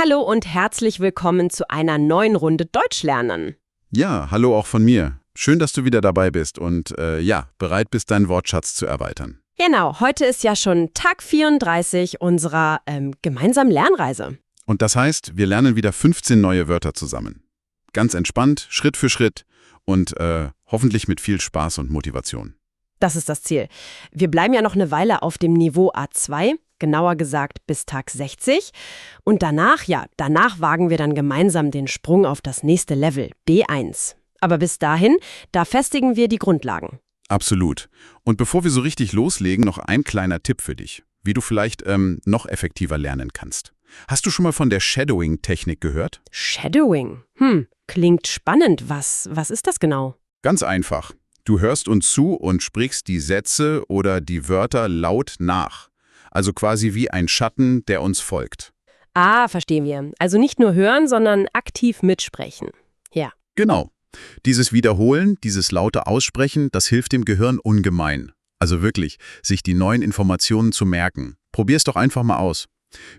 Hallo und herzlich willkommen zu einer neuen Runde Deutsch lernen. Ja, hallo auch von mir. Schön, dass du wieder dabei bist und bereit bist, deinen Wortschatz zu erweitern. Genau, heute ist ja schon Tag 34 unserer gemeinsamen Lernreise. Und das heißt, wir lernen wieder 15 neue Wörter zusammen. Ganz entspannt, Schritt für Schritt und hoffentlich mit viel Spaß und Motivation. Das ist das Ziel. Wir bleiben ja noch eine Weile auf dem Niveau A2, genauer gesagt bis Tag 60. Und danach wagen wir dann gemeinsam den Sprung auf das nächste Level, B1. Aber bis dahin, da festigen wir die Grundlagen. Absolut. Und bevor wir so richtig loslegen, noch ein kleiner Tipp für dich, wie du vielleicht noch effektiver lernen kannst. Hast du schon mal von der Shadowing-Technik gehört? Shadowing? Klingt spannend. Was ist das genau? Ganz einfach. Du hörst uns zu und sprichst die Sätze oder die Wörter laut nach. Also quasi wie ein Schatten, der uns folgt. Ah, verstehen wir. Also nicht nur hören, sondern aktiv mitsprechen. Ja. Genau. Dieses Wiederholen, dieses laute Aussprechen, das hilft dem Gehirn ungemein. Also wirklich, sich die neuen Informationen zu merken. Probier's doch einfach mal aus.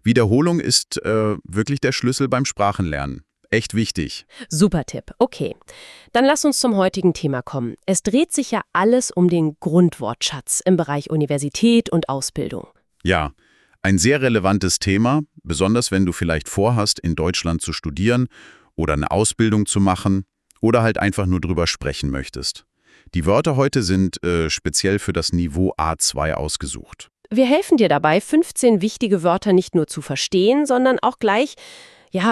Wiederholung ist wirklich der Schlüssel beim Sprachenlernen. Echt wichtig. Super Tipp. Okay. Dann lass uns zum heutigen Thema kommen. Es dreht sich ja alles um den Grundwortschatz im Bereich Universität und Ausbildung. Ja, ein sehr relevantes Thema, besonders wenn du vielleicht vorhast, in Deutschland zu studieren oder eine Ausbildung zu machen oder halt einfach nur drüber sprechen möchtest. Die Wörter heute sind speziell für das Niveau A2 ausgesucht. Wir helfen dir dabei, 15 wichtige Wörter nicht nur zu verstehen, sondern auch gleich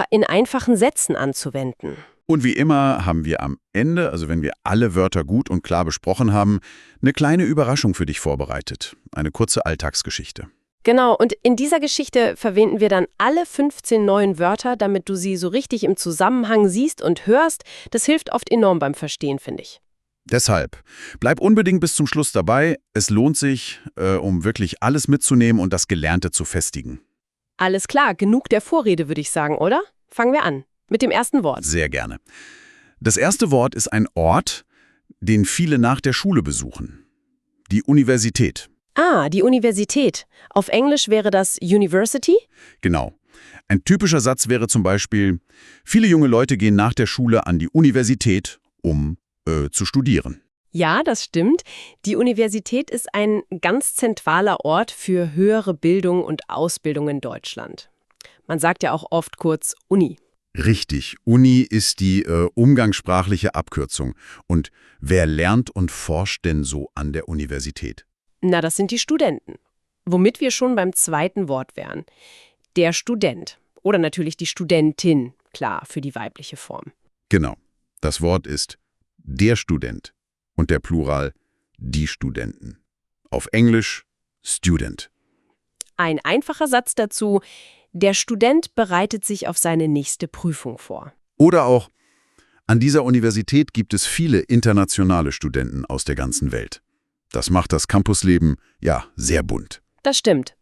in einfachen Sätzen anzuwenden. Und wie immer haben wir am Ende, also wenn wir alle Wörter gut und klar besprochen haben, eine kleine Überraschung für dich vorbereitet. Eine kurze Alltagsgeschichte. Genau, und in dieser Geschichte verwenden wir dann alle 15 neuen Wörter, damit du sie so richtig im Zusammenhang siehst und hörst. Das hilft oft enorm beim Verstehen, finde ich. Deshalb, bleib unbedingt bis zum Schluss dabei. Es lohnt sich, um wirklich alles mitzunehmen und das Gelernte zu festigen. Alles klar, genug der Vorrede, würde ich sagen, oder? Fangen wir an mit dem ersten Wort. Sehr gerne. Das erste Wort ist ein Ort, den viele nach der Schule besuchen. Die Universität. Ah, die Universität. Auf Englisch wäre das University? Genau. Ein typischer Satz wäre zum Beispiel: Viele junge Leute gehen nach der Schule an die Universität, um zu studieren. Ja, das stimmt. Die Universität ist ein ganz zentraler Ort für höhere Bildung und Ausbildung in Deutschland. Man sagt ja auch oft kurz Uni. Richtig. Uni ist die umgangssprachliche Abkürzung. Und wer lernt und forscht denn so an der Universität? Na, das sind die Studenten. Womit wir schon beim zweiten Wort wären. Der Student. Oder natürlich die Studentin, klar, für die weibliche Form. Genau. Das Wort ist der Student und der Plural die Studenten. Auf Englisch Student. Ein einfacher Satz dazu: Der Student bereitet sich auf seine nächste Prüfung vor. Oder auch: An dieser Universität gibt es viele internationale Studenten aus der ganzen Welt. Das macht das Campusleben, sehr bunt. Das stimmt.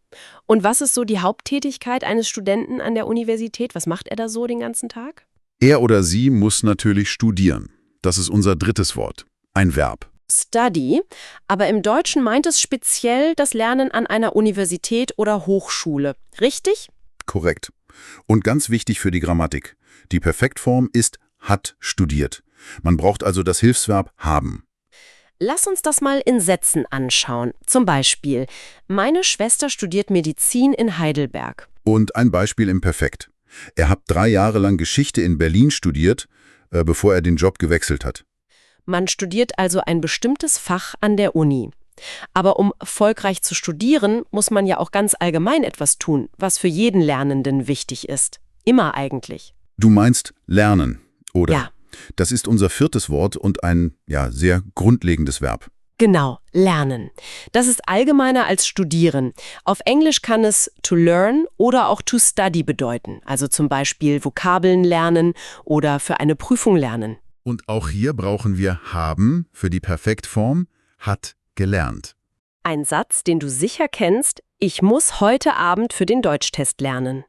Und was ist so die Haupttätigkeit eines Studenten an der Universität? Was macht er da so den ganzen Tag? Er oder sie muss natürlich studieren. Das ist unser drittes Wort. Ein Verb. Study, aber im Deutschen meint es speziell das Lernen an einer Universität oder Hochschule. Richtig? Korrekt. Und ganz wichtig für die Grammatik. Die Perfektform ist hat studiert. Man braucht also das Hilfsverb haben. Lass uns das mal in Sätzen anschauen. Zum Beispiel: Meine Schwester studiert Medizin in Heidelberg. Und ein Beispiel im Perfekt. Er hat 3 Jahre lang Geschichte in Berlin studiert, bevor er den Job gewechselt hat. Man studiert also ein bestimmtes Fach an der Uni. Aber um erfolgreich zu studieren, muss man ja auch ganz allgemein etwas tun, was für jeden Lernenden wichtig ist. Immer eigentlich. Du meinst lernen, oder? Ja. Das ist unser viertes Wort und ein, sehr grundlegendes Verb. Genau, lernen. Das ist allgemeiner als studieren. Auf Englisch kann es to learn oder auch to study bedeuten. Also zum Beispiel Vokabeln lernen oder für eine Prüfung lernen. Und auch hier brauchen wir haben für die Perfektform hat gelernt. Ein Satz, den du sicher kennst: Ich muss heute Abend für den Deutschtest lernen.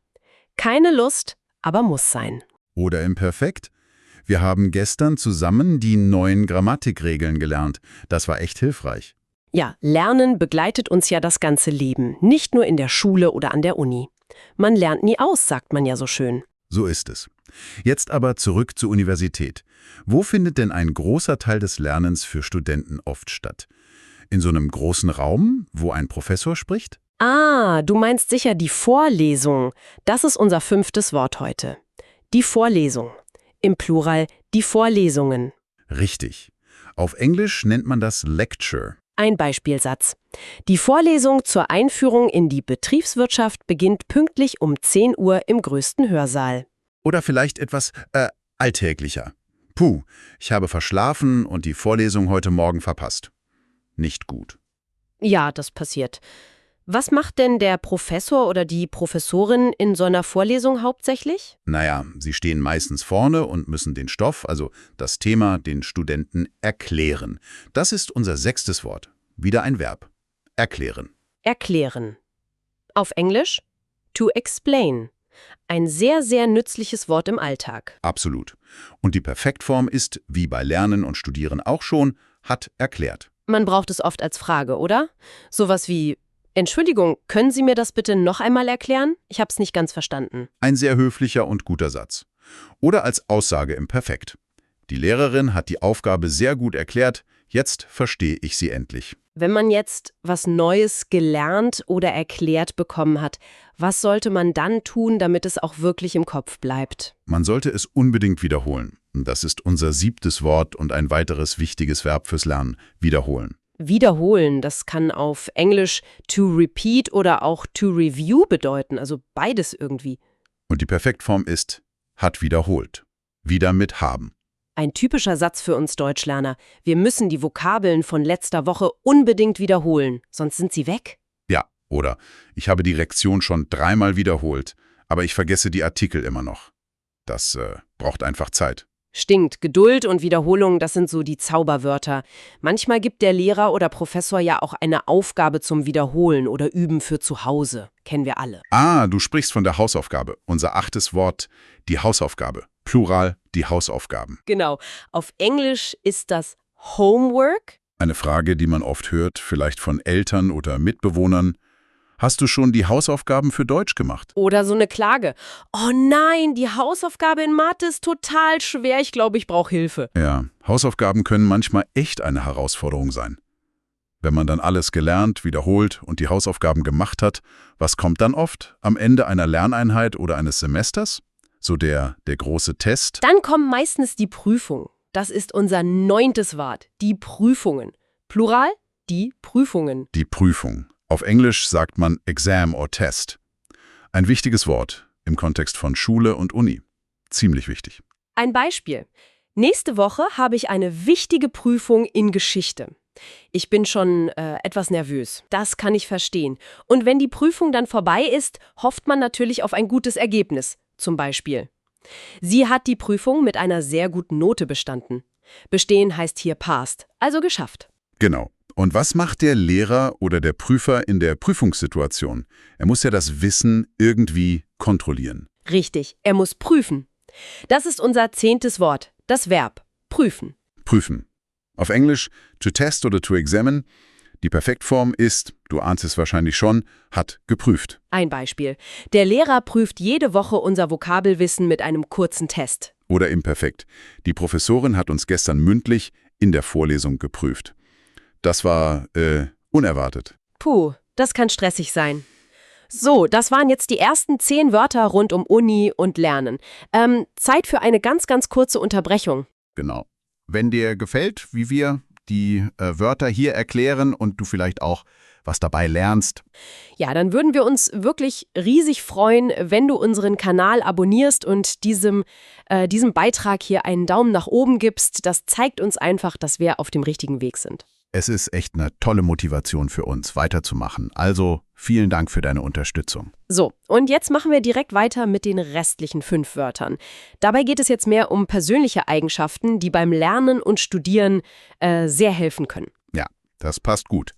Keine Lust, aber muss sein. Oder im Perfekt: Wir haben gestern zusammen die neuen Grammatikregeln gelernt. Das war echt hilfreich. Ja, Lernen begleitet uns ja das ganze Leben, nicht nur in der Schule oder an der Uni. Man lernt nie aus, sagt man ja so schön. So ist es. Jetzt aber zurück zur Universität. Wo findet denn ein großer Teil des Lernens für Studenten oft statt? In so einem großen Raum, wo ein Professor spricht? Ah, du meinst sicher die Vorlesung. Das ist unser 5. Wort heute. Die Vorlesung. Im Plural die Vorlesungen. Richtig. Auf Englisch nennt man das Lecture. Ein Beispielsatz. Die Vorlesung zur Einführung in die Betriebswirtschaft beginnt pünktlich um 10 Uhr im größten Hörsaal. Oder vielleicht etwas alltäglicher. Puh, ich habe verschlafen und die Vorlesung heute Morgen verpasst. Nicht gut. Ja, das passiert. Was macht denn der Professor oder die Professorin in so einer Vorlesung hauptsächlich? Naja, sie stehen meistens vorne und müssen den Stoff, also das Thema, den Studenten erklären. Das ist unser 6. Wort. Wieder ein Verb. Erklären. Erklären. Auf Englisch? To explain. Ein sehr, sehr nützliches Wort im Alltag. Absolut. Und die Perfektform ist, wie bei Lernen und Studieren auch schon, hat erklärt. Man braucht es oft als Frage, oder? Sowas wie: Entschuldigung, können Sie mir das bitte noch einmal erklären? Ich habe es nicht ganz verstanden. Ein sehr höflicher und guter Satz. Oder als Aussage im Perfekt. Die Lehrerin hat die Aufgabe sehr gut erklärt, jetzt verstehe ich sie endlich. Wenn man jetzt was Neues gelernt oder erklärt bekommen hat, was sollte man dann tun, damit es auch wirklich im Kopf bleibt? Man sollte es unbedingt wiederholen. Das ist unser 7. Wort und ein weiteres wichtiges Verb fürs Lernen. Wiederholen. Wiederholen, das kann auf Englisch to repeat oder auch to review bedeuten, also beides irgendwie. Und die Perfektform ist hat wiederholt. Wieder mit haben. Ein typischer Satz für uns Deutschlerner. Wir müssen die Vokabeln von letzter Woche unbedingt wiederholen, sonst sind sie weg. Ja, oder ich habe die Lektion schon 3-mal wiederholt, aber ich vergesse die Artikel immer noch. Das braucht einfach Zeit. Stinkt. Geduld und Wiederholung, das sind so die Zauberwörter. Manchmal gibt der Lehrer oder Professor ja auch eine Aufgabe zum Wiederholen oder Üben für zu Hause. Kennen wir alle. Ah, du sprichst von der Hausaufgabe. Unser 8. Wort, die Hausaufgabe. Plural, die Hausaufgaben. Genau. Auf Englisch ist das Homework. Eine Frage, die man oft hört, vielleicht von Eltern oder Mitbewohnern. Hast du schon die Hausaufgaben für Deutsch gemacht? Oder so eine Klage. Oh nein, die Hausaufgabe in Mathe ist total schwer. Ich glaube, ich brauche Hilfe. Ja, Hausaufgaben können manchmal echt eine Herausforderung sein. Wenn man dann alles gelernt, wiederholt und die Hausaufgaben gemacht hat, was kommt dann oft? Am Ende einer Lerneinheit oder eines Semesters? So der große Test? Dann kommen meistens die Prüfungen. Das ist unser 9. Wort. Die Prüfungen. Plural, die Prüfungen. Die Prüfung. Auf Englisch sagt man Exam or Test. Ein wichtiges Wort im Kontext von Schule und Uni. Ziemlich wichtig. Ein Beispiel. Nächste Woche habe ich eine wichtige Prüfung in Geschichte. Ich bin schon etwas nervös. Das kann ich verstehen. Und wenn die Prüfung dann vorbei ist, hofft man natürlich auf ein gutes Ergebnis. Zum Beispiel: Sie hat die Prüfung mit einer sehr guten Note bestanden. Bestehen heißt hier passed, also geschafft. Genau. Und was macht der Lehrer oder der Prüfer in der Prüfungssituation? Er muss ja das Wissen irgendwie kontrollieren. Richtig, er muss prüfen. Das ist unser 10. Wort, das Verb prüfen. Prüfen. Auf Englisch to test oder to examine. Die Perfektform ist, du ahnst es wahrscheinlich schon, hat geprüft. Ein Beispiel. Der Lehrer prüft jede Woche unser Vokabelwissen mit einem kurzen Test. Oder imperfekt. Die Professorin hat uns gestern mündlich in der Vorlesung geprüft. Das war unerwartet. Puh, das kann stressig sein. So, das waren jetzt die ersten 10 Wörter rund um Uni und Lernen. Zeit für eine ganz, ganz kurze Unterbrechung. Genau. Wenn dir gefällt, wie wir die Wörter hier erklären und du vielleicht auch was dabei lernst. Ja, dann würden wir uns wirklich riesig freuen, wenn du unseren Kanal abonnierst und diesem Beitrag hier einen Daumen nach oben gibst. Das zeigt uns einfach, dass wir auf dem richtigen Weg sind. Es ist echt eine tolle Motivation für uns, weiterzumachen. Also vielen Dank für deine Unterstützung. So, und jetzt machen wir direkt weiter mit den restlichen 5 Wörtern. Dabei geht es jetzt mehr um persönliche Eigenschaften, die beim Lernen und Studieren sehr helfen können. Ja, das passt gut.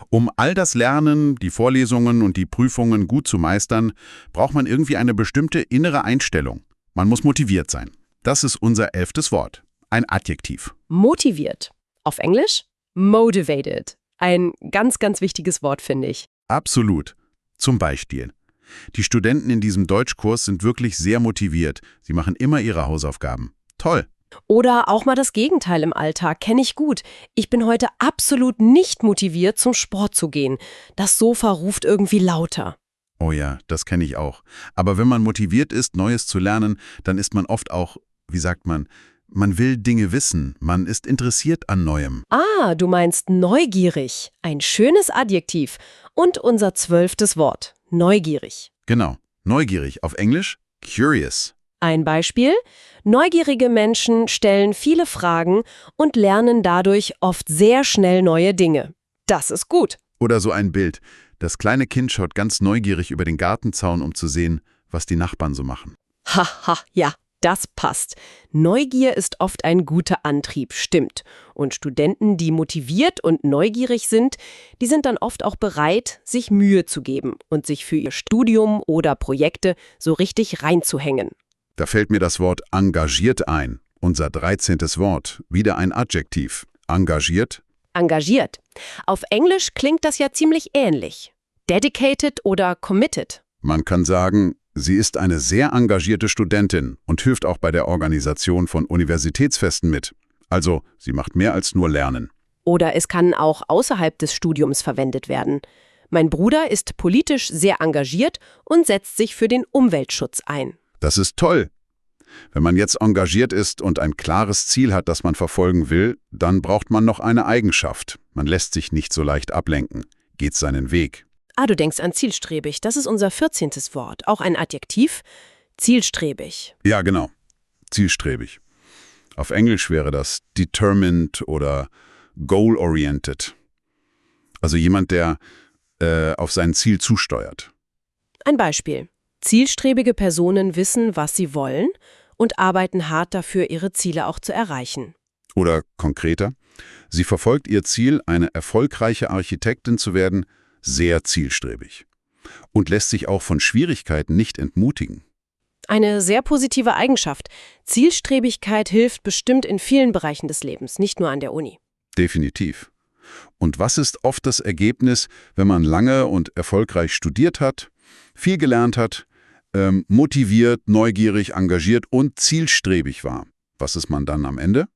Um all das Lernen, die Vorlesungen und die Prüfungen gut zu meistern, braucht man irgendwie eine bestimmte innere Einstellung. Man muss motiviert sein. Das ist unser 11. Wort. Ein Adjektiv. Motiviert. Auf Englisch? Motivated. Ein ganz, ganz wichtiges Wort, finde ich. Absolut. Zum Beispiel: Die Studenten in diesem Deutschkurs sind wirklich sehr motiviert. Sie machen immer ihre Hausaufgaben. Toll. Oder auch mal das Gegenteil im Alltag, kenne ich gut. Ich bin heute absolut nicht motiviert, zum Sport zu gehen. Das Sofa ruft irgendwie lauter. Oh ja, das kenne ich auch. Aber wenn man motiviert ist, Neues zu lernen, dann ist man oft auch, wie sagt man will Dinge wissen. Man ist interessiert an Neuem. Ah, du meinst neugierig. Ein schönes Adjektiv. Und unser 12. Wort. Neugierig. Genau. Neugierig. Auf Englisch curious. Ein Beispiel: Neugierige Menschen stellen viele Fragen und lernen dadurch oft sehr schnell neue Dinge. Das ist gut. Oder so ein Bild. Das kleine Kind schaut ganz neugierig über den Gartenzaun, um zu sehen, was die Nachbarn so machen. Haha, ja, das passt. Neugier ist oft ein guter Antrieb, stimmt. Und Studenten, die motiviert und neugierig sind, die sind dann oft auch bereit, sich Mühe zu geben und sich für ihr Studium oder Projekte so richtig reinzuhängen. Da fällt mir das Wort engagiert ein. Unser 13. Wort. Wieder ein Adjektiv. Engagiert. Engagiert. Auf Englisch klingt das ja ziemlich ähnlich. Dedicated oder committed. Man kann sagen, sie ist eine sehr engagierte Studentin und hilft auch bei der Organisation von Universitätsfesten mit. Also, sie macht mehr als nur lernen. Oder es kann auch außerhalb des Studiums verwendet werden. Mein Bruder ist politisch sehr engagiert und setzt sich für den Umweltschutz ein. Das ist toll. Wenn man jetzt engagiert ist und ein klares Ziel hat, das man verfolgen will, dann braucht man noch eine Eigenschaft. Man lässt sich nicht so leicht ablenken, geht seinen Weg. Ah, du denkst an zielstrebig. Das ist unser 14. Wort. Auch ein Adjektiv. Zielstrebig. Ja, genau. Zielstrebig. Auf Englisch wäre das determined oder goal-oriented. Also jemand, der auf sein Ziel zusteuert. Ein Beispiel. Zielstrebige Personen wissen, was sie wollen und arbeiten hart dafür, ihre Ziele auch zu erreichen. Oder konkreter, sie verfolgt ihr Ziel, eine erfolgreiche Architektin zu werden, sehr zielstrebig. Und lässt sich auch von Schwierigkeiten nicht entmutigen. Eine sehr positive Eigenschaft. Zielstrebigkeit hilft bestimmt in vielen Bereichen des Lebens, nicht nur an der Uni. Definitiv. Und was ist oft das Ergebnis, wenn man lange und erfolgreich studiert hat, viel gelernt hat, motiviert, neugierig, engagiert und zielstrebig war? Was ist man dann am Ende?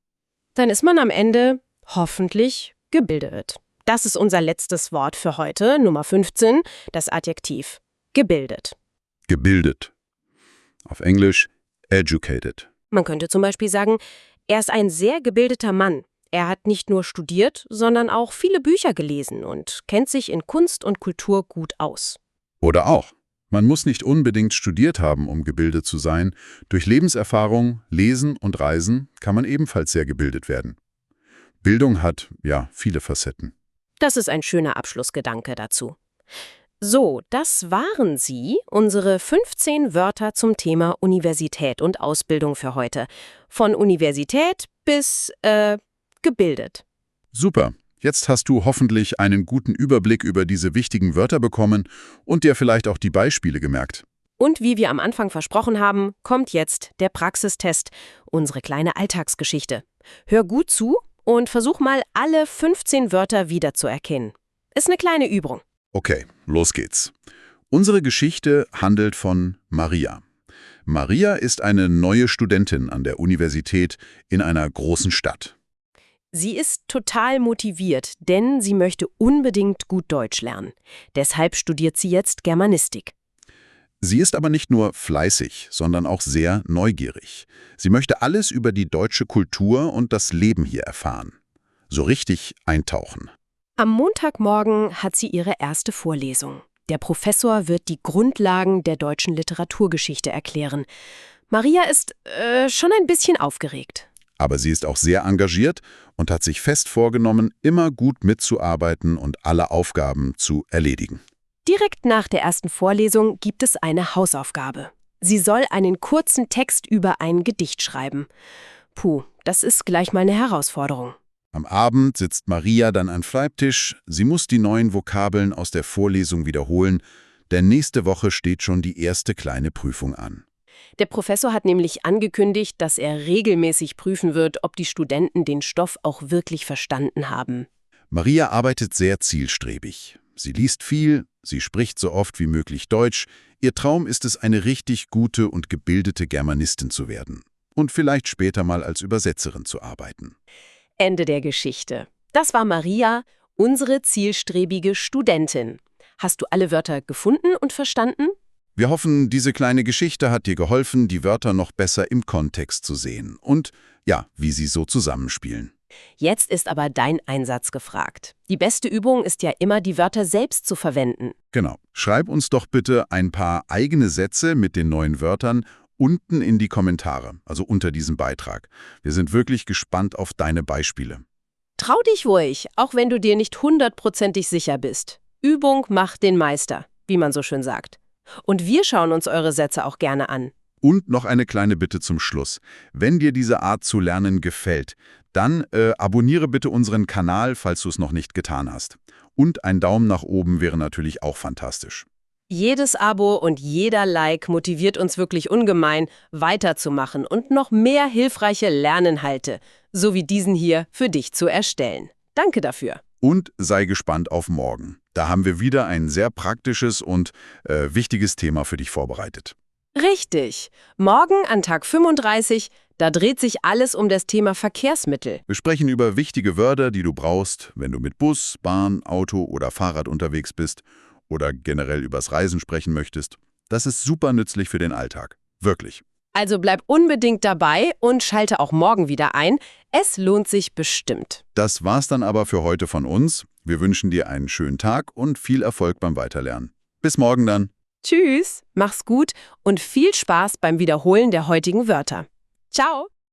Dann ist man am Ende hoffentlich gebildet. Das ist unser letztes Wort für heute, Nummer 15, das Adjektiv gebildet. Gebildet. Auf Englisch educated. Man könnte zum Beispiel sagen, er ist ein sehr gebildeter Mann. Er hat nicht nur studiert, sondern auch viele Bücher gelesen und kennt sich in Kunst und Kultur gut aus. Oder auch: Man muss nicht unbedingt studiert haben, um gebildet zu sein. Durch Lebenserfahrung, Lesen und Reisen kann man ebenfalls sehr gebildet werden. Bildung hat, ja, viele Facetten. Das ist ein schöner Abschlussgedanke dazu. So, das waren sie, unsere 15 Wörter zum Thema Universität und Ausbildung für heute. Von Universität bis, gebildet. Super. Jetzt hast du hoffentlich einen guten Überblick über diese wichtigen Wörter bekommen und dir vielleicht auch die Beispiele gemerkt. Und wie wir am Anfang versprochen haben, kommt jetzt der Praxistest, unsere kleine Alltagsgeschichte. Hör gut zu und versuch mal, alle 15 Wörter wiederzuerkennen. Ist eine kleine Übung. Okay, los geht's. Unsere Geschichte handelt von Maria. Maria ist eine neue Studentin an der Universität in einer großen Stadt. Sie ist total motiviert, denn sie möchte unbedingt gut Deutsch lernen. Deshalb studiert sie jetzt Germanistik. Sie ist aber nicht nur fleißig, sondern auch sehr neugierig. Sie möchte alles über die deutsche Kultur und das Leben hier erfahren. So richtig eintauchen. Am Montagmorgen hat sie ihre erste Vorlesung. Der Professor wird die Grundlagen der deutschen Literaturgeschichte erklären. Maria ist schon ein bisschen aufgeregt. Aber sie ist auch sehr engagiert und hat sich fest vorgenommen, immer gut mitzuarbeiten und alle Aufgaben zu erledigen. Direkt nach der ersten Vorlesung gibt es eine Hausaufgabe. Sie soll einen kurzen Text über ein Gedicht schreiben. Puh, das ist gleich mal eine Herausforderung. Am Abend sitzt Maria dann am Schreibtisch. Sie muss die neuen Vokabeln aus der Vorlesung wiederholen, denn nächste Woche steht schon die erste kleine Prüfung an. Der Professor hat nämlich angekündigt, dass er regelmäßig prüfen wird, ob die Studenten den Stoff auch wirklich verstanden haben. Maria arbeitet sehr zielstrebig. Sie liest viel, sie spricht so oft wie möglich Deutsch. Ihr Traum ist es, eine richtig gute und gebildete Germanistin zu werden. Und vielleicht später mal als Übersetzerin zu arbeiten. Ende der Geschichte. Das war Maria, unsere zielstrebige Studentin. Hast du alle Wörter gefunden und verstanden? Wir hoffen, diese kleine Geschichte hat dir geholfen, die Wörter noch besser im Kontext zu sehen und, ja, wie sie so zusammenspielen. Jetzt ist aber dein Einsatz gefragt. Die beste Übung ist ja immer, die Wörter selbst zu verwenden. Genau. Schreib uns doch bitte ein paar eigene Sätze mit den neuen Wörtern unten in die Kommentare, also unter diesem Beitrag. Wir sind wirklich gespannt auf deine Beispiele. Trau dich ruhig, auch wenn du dir nicht 100%ig sicher bist. Übung macht den Meister, wie man so schön sagt. Und wir schauen uns eure Sätze auch gerne an. Und noch eine kleine Bitte zum Schluss. Wenn dir diese Art zu lernen gefällt, dann abonniere bitte unseren Kanal, falls du es noch nicht getan hast. Und ein Daumen nach oben wäre natürlich auch fantastisch. Jedes Abo und jeder Like motiviert uns wirklich ungemein, weiterzumachen und noch mehr hilfreiche Lerninhalte, so wie diesen hier, für dich zu erstellen. Danke dafür. Und sei gespannt auf morgen. Da haben wir wieder ein sehr praktisches und wichtiges Thema für dich vorbereitet. Richtig. Morgen an Tag 35, da dreht sich alles um das Thema Verkehrsmittel. Wir sprechen über wichtige Wörter, die du brauchst, wenn du mit Bus, Bahn, Auto oder Fahrrad unterwegs bist oder generell übers Reisen sprechen möchtest. Das ist super nützlich für den Alltag. Wirklich. Also bleib unbedingt dabei und schalte auch morgen wieder ein. Es lohnt sich bestimmt. Das war's dann aber für heute von uns. Wir wünschen dir einen schönen Tag und viel Erfolg beim Weiterlernen. Bis morgen dann. Tschüss, mach's gut und viel Spaß beim Wiederholen der heutigen Wörter. Ciao!